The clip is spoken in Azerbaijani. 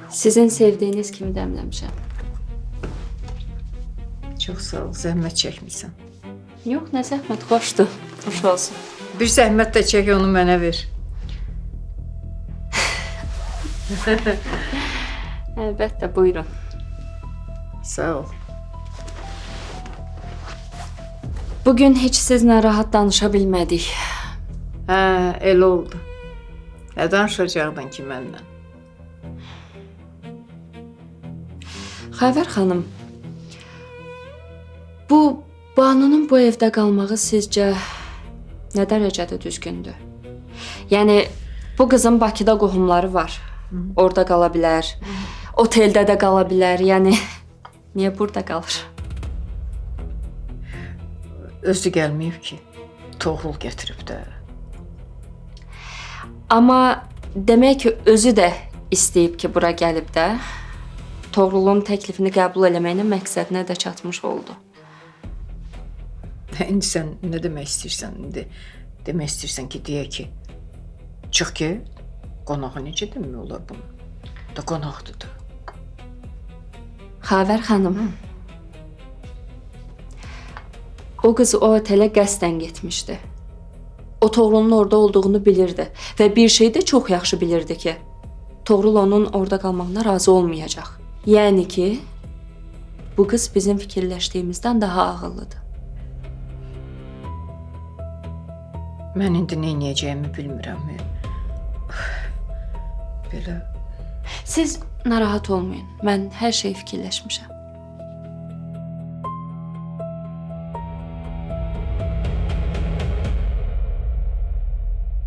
Sizin sevdiyiniz kimi dəmləmişəm. Çox sağ ol, zəhmət çəkmirsən. Yox, nə zəhmət, xoşdur. Xoş olsun. Bir zəhmət də çək, onu mənə ver. Əlbəttə, buyurun. Sağ ol. Bugün heç sizlə rahat danışa bilmədik. Hə, elə oldu. Nə danışacaqdın ki mənlə? Xəvər xanım, bu Banunun bu evdə qalmağı sizcə nə dərəcədə düzgündür? Yəni, bu qızın Bakıda qohumları var. Orada qala bilər, oteldə də qala bilər. Yəni, niyə burada qalır? Özü gəlməyib ki, toğrul gətirib də. Amma demək ki, özü də istəyib ki, bura gəlib də, Toğrulun təklifini qəbul eləməklə məqsədinə də çatmış oldu. İndi sən nə demək istəyirsən? İndi demək istəyirsən ki, deyə ki, çıx ki, qonağı necə demək olar bunu? Da qonaqdır da. Xavər xanım, o qız o otelə qəsdən getmişdi. O Toğrulun orada olduğunu bilirdi və bir şey də çox yaxşı bilirdi ki, Toğrul onun orada qalmağına razı olmayacaq. Yəni ki, bu qız bizim fikirləşdiyimizdən daha ağıllıdır. Mən indi nə edəcəyimi bilmirəm. Belə... Siz narahat olmayın. Mən hər şeyi fikirləşmişəm.